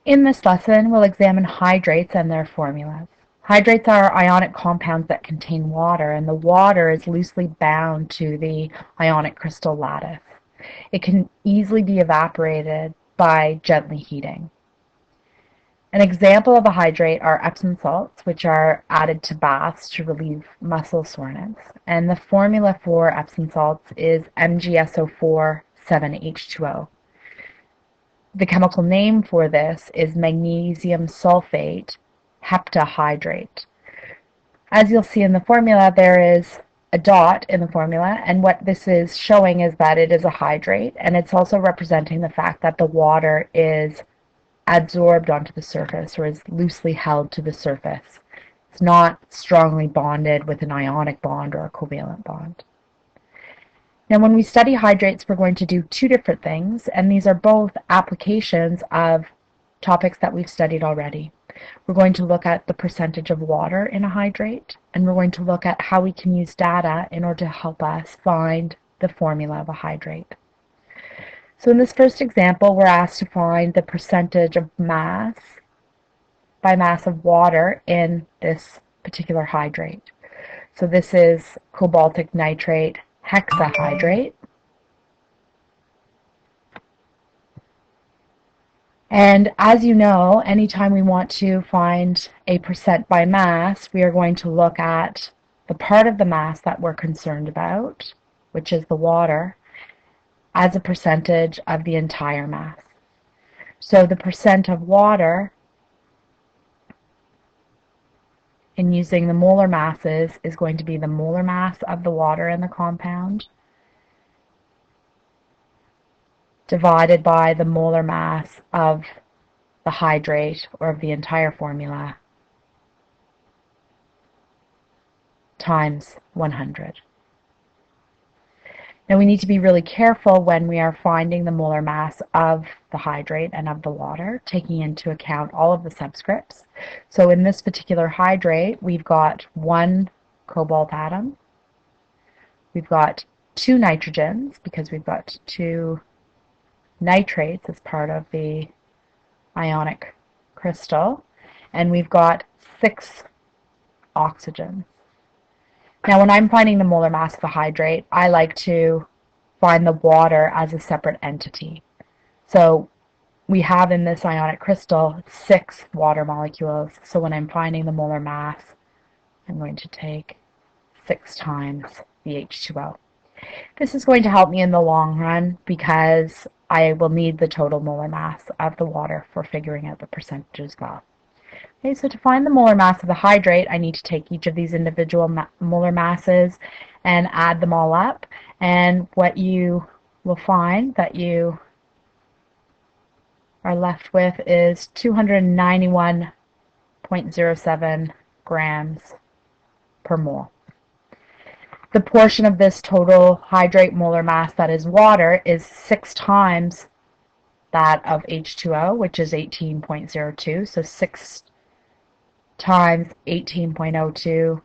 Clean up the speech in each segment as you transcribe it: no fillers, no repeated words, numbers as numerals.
In this lesson, we'll examine hydrates and their formulas. Hydrates are ionic compounds that contain water, and the water is loosely bound to the ionic crystal lattice. It can easily be evaporated by gently heating. An example of a hydrate are Epsom salts, which are added to baths to relieve muscle soreness. And the formula for Epsom salts is MgSO4 7H2O. The chemical name for this is magnesium sulfate heptahydrate. As you'll see in the formula, there is a dot in the formula, and what this is showing is that it is a hydrate, and it's also representing the fact that the water is adsorbed onto the surface or is loosely held to the surface. It's not strongly bonded with an ionic bond or a covalent bond. Now, when we study hydrates, we're going to do two different things, and these are both applications of topics that we've studied already. We're going to look at the percentage of water in a hydrate, and we're going to look at how we can use data in order to help us find the formula of a hydrate. So in this first example, we're asked to find the percentage of mass by mass of water in this particular hydrate. So this is cobaltic nitrate hexahydrate. And as you know, anytime we want to find a percent by mass, we are going to look at the part of the mass that we're concerned about, which is the water, as a percentage of the entire mass. So the percent of water in using the molar masses is going to be the molar mass of the water in the compound divided by the molar mass of the hydrate or of the entire formula times 100. Now we need to be really careful when we are finding the molar mass of the hydrate and of the water, taking into account all of the subscripts. So in this particular hydrate, we've got one cobalt atom, we've got two nitrogens because we've got two nitrates as part of the ionic crystal, and we've got 6 oxygens. Now, when I'm finding the molar mass of a hydrate, I like to find the water as a separate entity. So we have in this ionic crystal 6 water molecules. So when I'm finding the molar mass, I'm going to take 6 times the H2O. This is going to help me in the long run because I will need the total molar mass of the water for figuring out the percentage as well. Okay, so to find the molar mass of the hydrate, I need to take each of these individual molar masses and add them all up. And what you will find that you are left with is 291.07 grams per mole. The portion of this total hydrate molar mass that is water is 6 times that of H2O, which is 18.02. So 6 times 18.02,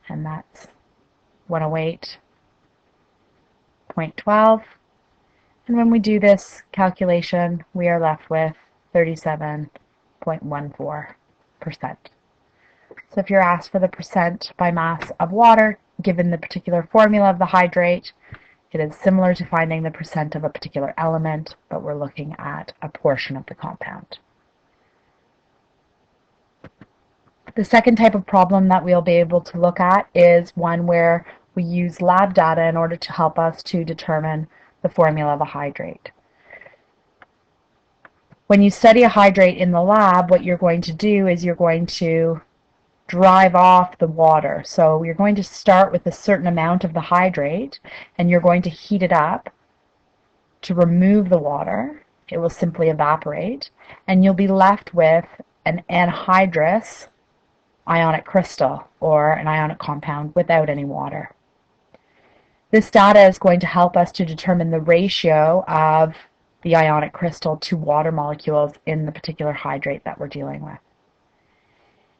and that's 108.12. And when we do this calculation, we are left with 37.14%. So if you're asked for the percent by mass of water, given the particular formula of the hydrate, it is similar to finding the percent of a particular element, but we're looking at a portion of the compound. The second type of problem that we'll be able to look at is one where we use lab data in order to help us to determine the formula of a hydrate. When you study a hydrate in the lab, what you're going to do is you're going to drive off the water. So you're going to start with a certain amount of the hydrate and you're going to heat it up to remove the water. It will simply evaporate and you'll be left with an anhydrous ionic crystal or an ionic compound without any water. This data is going to help us to determine the ratio of the ionic crystal to water molecules in the particular hydrate that we're dealing with.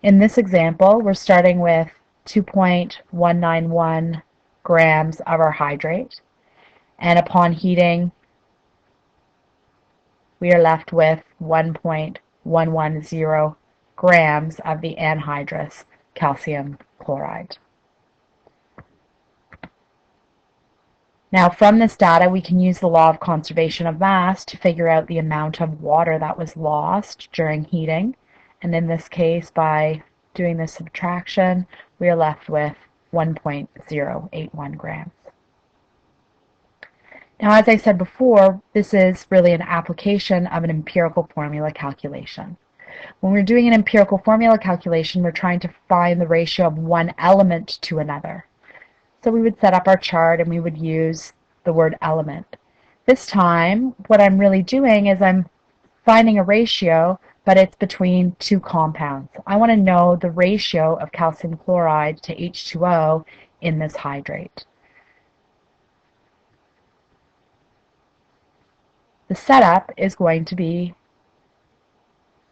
In this example, we're starting with 2.191 grams of our hydrate, and upon heating we are left with 1.110 grams of the anhydrous calcium chloride. Now, from this data, we can use the law of conservation of mass to figure out the amount of water that was lost during heating. And in this case, by doing this subtraction, we are left with 1.081 grams. Now, as I said before, this is really an application of an empirical formula calculation. When we're doing an empirical formula calculation, we're trying to find the ratio of one element to another. So we would set up our chart and we would use the word element. This time, what I'm really doing is I'm finding a ratio, but it's between two compounds. I want to know the ratio of calcium chloride to H2O in this hydrate. The setup is going to be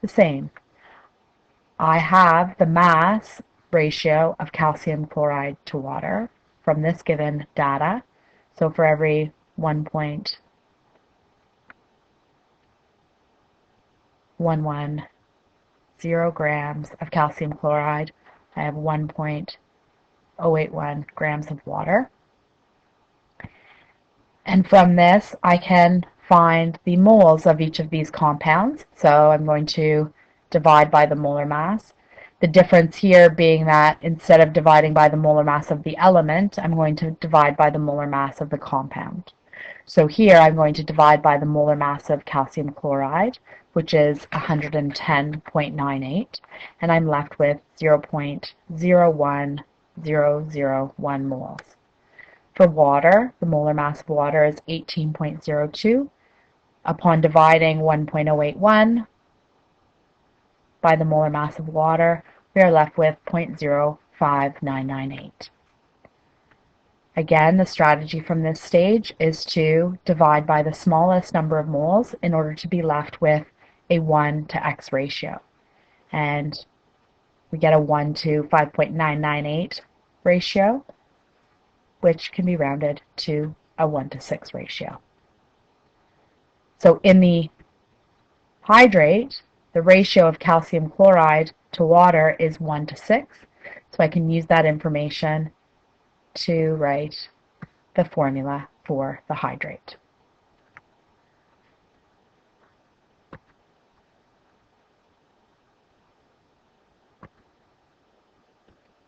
the same. I have the mass ratio of calcium chloride to water from this given data. So for every 1.110 grams of calcium chloride, I have 1.081 grams of water. And from this, I can find the moles of each of these compounds. So I'm going to divide by the molar mass. The difference here being that instead of dividing by the molar mass of the element, I'm going to divide by the molar mass of the compound. So here I'm going to divide by the molar mass of calcium chloride, which is 110.98, and I'm left with 0.01001 moles. For water, the molar mass of water is 18.02. Upon dividing 1.081 by the molar mass of water, we are left with 0.05998. Again, the strategy from this stage is to divide by the smallest number of moles in order to be left with a 1 to X ratio. And we get a 1 to 5.998 ratio, which can be rounded to a 1 to 6 ratio. So in the hydrate, the ratio of calcium chloride to water is 1 to 6. So I can use that information to write the formula for the hydrate.